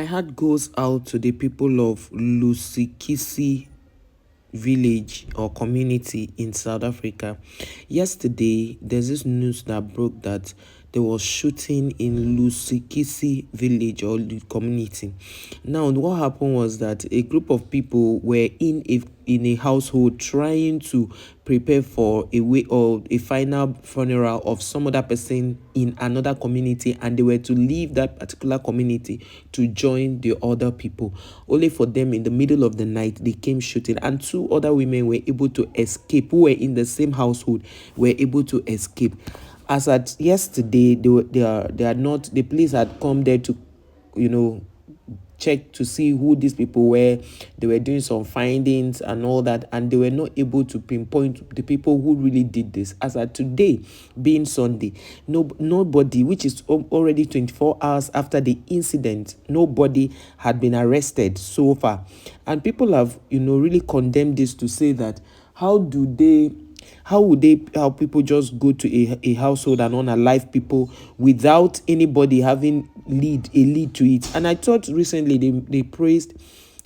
heart goes out to the people of Lusikisiki village or community in South Africa. Yesterday, there's this news that broke that there was shooting in Lusikisiki village or the community. Now, what happened was that a group of people were in a household trying to prepare for a way or a final funeral of some other person in another community, and they were to leave that particular community to join the other people. Only for them, in the middle of the night, they came shooting, and two other women were able to escape who were in the same household, were able to escape. As at yesterday, they are not, the police had come there to check to see who these people were. They were doing some findings and all that, and they were not able to pinpoint the people who really did this. As at today, being Sunday, nobody, which is already 24 hours after the incident, nobody had been arrested so far. And people have really condemned this, to say that how would people just go to a household and unalive people without anybody having a lead to it? And I thought recently they praised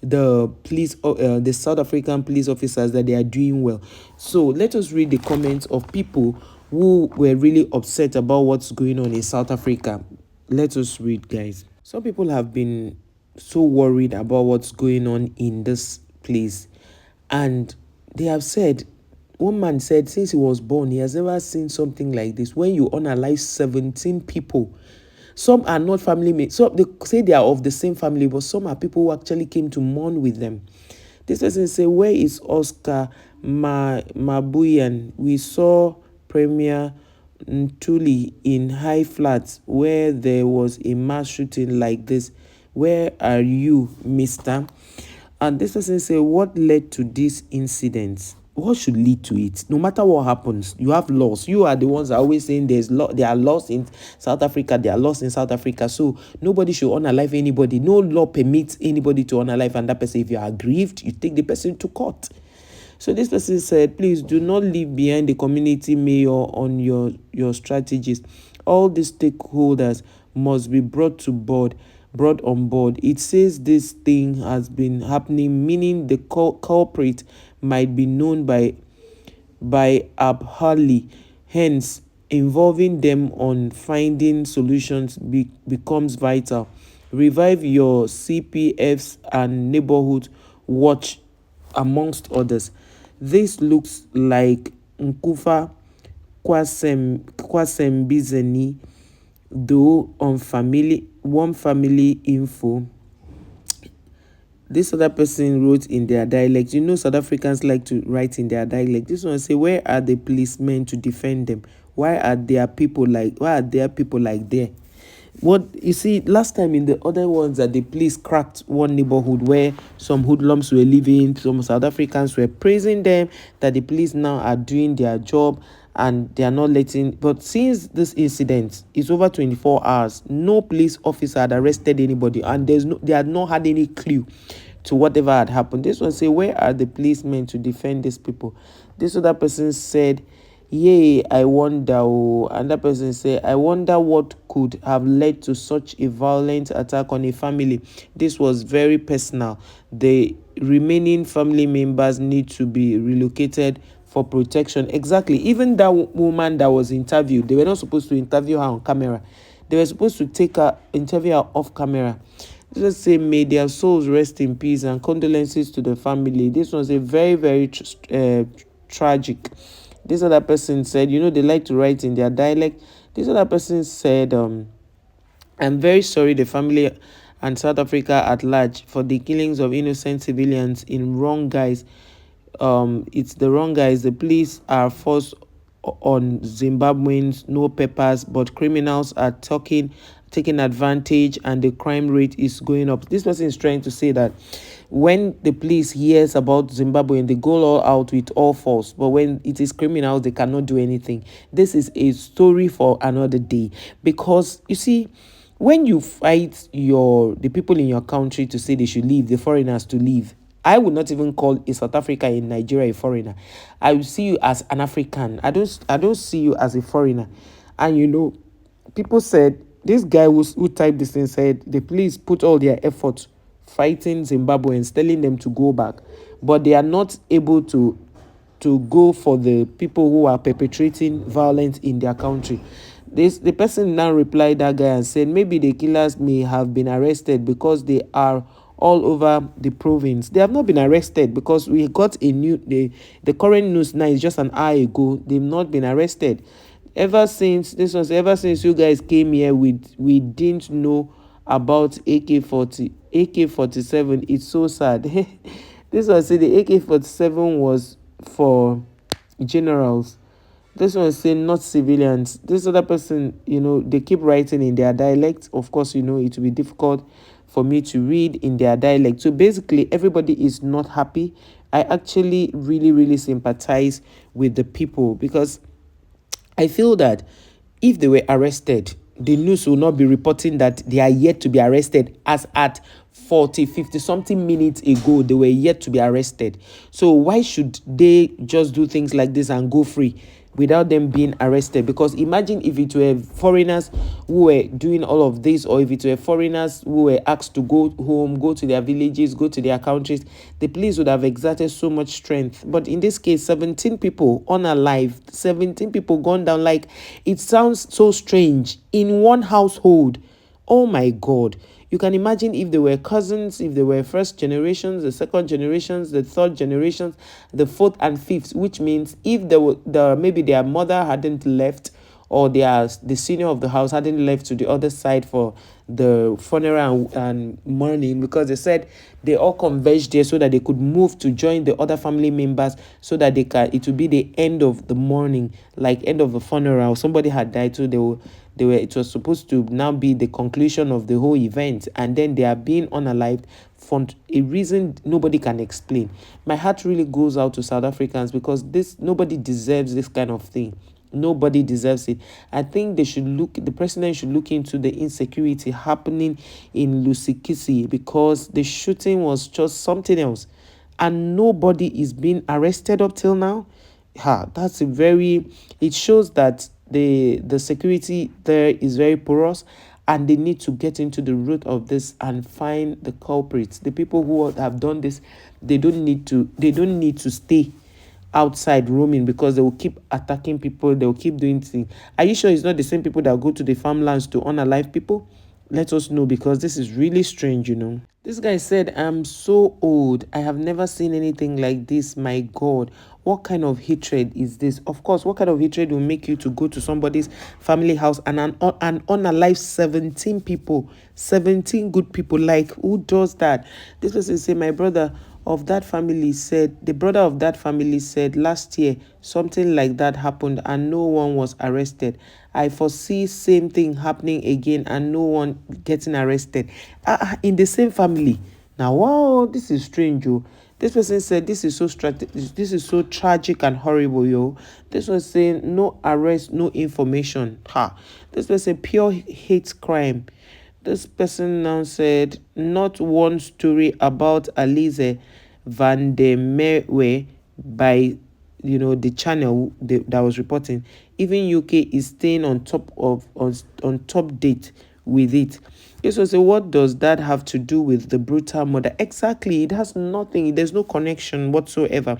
the police, the South African police officers, that they are doing well. So let us read the comments of people who were really upset about what's going on in South Africa. Let us read, guys. Some people have been so worried about what's going on in this place, and they have said, one man said since he was born, he has never seen something like this. When you unalive 17 people, some are not family mates. So they say they are of the same family, but some are people who actually came to mourn with them. This person say, where is Oscar Mabuyan? We saw Premier Ntuli in High Flats where there was a mass shooting like this. Where are you, mister? And this person say, what led to this incident? What should lead to it? No matter what happens, you have laws. You are the ones that are always saying there are laws in South Africa. There are laws in South Africa. So nobody should unalive anybody. No law permits anybody to unalive another person. If you are aggrieved, you take the person to court. So this person said, please do not leave behind the community mayor on your strategies. All the stakeholders must be brought on board. It says this thing has been happening, meaning the culprit might be known by Abhali. Hence, involving them on finding solutions becomes vital. Revive your CPFs and neighborhood watch, amongst others. This looks like Nkufa Kwasembizeni, though on one family info. This other person wrote in their dialect. South Africans like to write in their dialect. This one say, where are the policemen to defend them? Why are there people like there? What you see, last time in the other ones that the police cracked one neighborhood where some hoodlums were living, some South Africans were praising them that the police now are doing their job and they are not letting. But since this incident is over 24 hours, no police officer had arrested anybody, and they had not had any clue to whatever had happened. This one say, where are the policemen to defend these people? This other person said, yay, I wonder. Another person said, I wonder what could have led to such a violent attack on a family. This was very personal. The remaining family members need to be relocated for protection. Exactly. Even that woman that was interviewed, they were not supposed to interview her on camera. They were supposed to interview her off camera. Let's say, may their souls rest in peace, and condolences to the family. This was a very, very tragic. This other person said, they like to write in their dialect. This other person said, I'm very sorry, the family and South Africa at large, for the killings of innocent civilians in wrong guise. It's the wrong guys. The police are forced on Zimbabweans, no papers, but criminals are taking advantage, and the crime rate is going up. This person is trying to say that when the police hears about Zimbabwe, they go all out with all force, but when it is criminals, they cannot do anything. This is a story for another day, because you see, when you fight the people in your country to say they should leave, the foreigners to leave, I would not even call a South Africa in Nigeria a foreigner. I will see you as an African. I don't see you as a foreigner. And people said This guy who typed this thing said the police put all their effort fighting Zimbabweans, telling them to go back, but they are not able to go for the people who are perpetrating violence in their country. The person now replied that guy and said maybe the killers may have been arrested because they are all over the province. They have not been arrested because we got the current news now is just an hour ago. They've not been arrested. Ever since you guys came here, we didn't know about AK-47. It's so sad. This one say the AK-47 was for generals. This one saying not civilians. This other person, they keep writing in their dialect. Of course, it will be difficult for me to read in their dialect. So basically, everybody is not happy. I actually really, really sympathize with the people because I feel that if they were arrested, the news will not be reporting that they are yet to be arrested, as at 40, 50 something minutes ago, they were yet to be arrested. So why should they just do things like this and go free without them being arrested? Because imagine if it were foreigners who were doing all of this, or if it were foreigners who were asked to go home, go to their villages, go to their countries, the police would have exerted so much strength. But in this case, 17 people unalived, 17 people gone down. Like, it sounds so strange in one household. Oh my God. You can imagine if they were cousins, if they were first generations, the second generations, the third generations, the fourth and fifth, which means if maybe their mother hadn't left, or the senior of the house hadn't left to the other side for the funeral and mourning, because they said they all converged there so that they could move to join the other family members, so that it would be the end of the mourning, like end of the funeral. Somebody had died, so it was supposed to now be the conclusion of the whole event, and then they are being unalived for a reason nobody can explain. My heart really goes out to South Africans, because nobody deserves this kind of thing. Nobody deserves it. I think the president should look into the insecurity happening in Lusikisiki, because the shooting was just something else and nobody is being arrested up till now. It shows that the security there is very porous, and they need to get into the root of this and find the culprits. The people who have done this, they don't need to stay outside roaming, because they will keep attacking people, they will keep doing things. Are you sure it's not the same people that go to the farmlands to unalive people? Let us know, because this is really strange. This guy said, I'm so old. I have never seen anything like this. My God, what kind of hatred is this? Of course, what kind of hatred will make you to go to somebody's family house and unalive 17 people, 17 good people? Like, who does that? This person say, the brother of that family said last year something like that happened and no one was arrested. I foresee same thing happening again and no one getting arrested. In the same family. Now, wow, this is strange, yo. This person said this is so tragic and horrible, yo. This was saying no arrest, no information. This person pure hate crime. This person now said, not one story about Alize van der Merwe by the channel that was reporting. Even UK is staying on top date with it. This was what does that have to do with the brutal murder? Exactly, it has nothing. There's no connection whatsoever.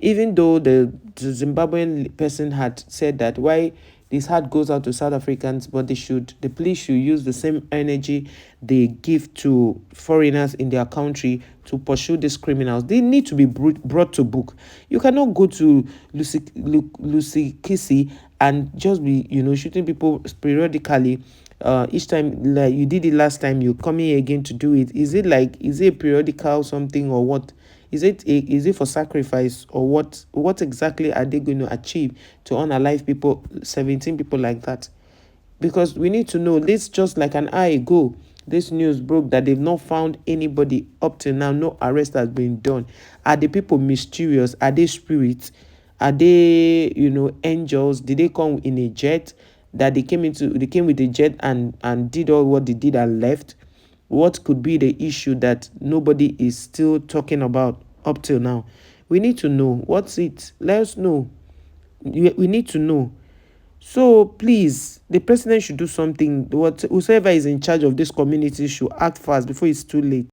Even though the Zimbabwean person had said that why this heart goes out to South Africans, but the police should use the same energy they give to foreigners in their country to pursue these criminals. They need to be brought to book. You cannot go to Lusikisiki and just be, shooting people periodically. Each time, like you did it last time, you come here again to do it. Is it a periodical something, or what? Is it for sacrifice, or what? What exactly are they going to achieve to unalive people, 17 people like that? Because we need to know. This just like an hour ago, this news broke that they've not found anybody up till now. No arrest has been done. Are the people mysterious? Are they spirits? Are they angels? Did they come in a jet? That they came with a jet and did all what they did and left? What could be the issue that nobody is still talking about up till now? We need to know. What's it? Let us know. We need to know. So please, the president should do something. Whosoever is in charge of this community should act fast before it's too late.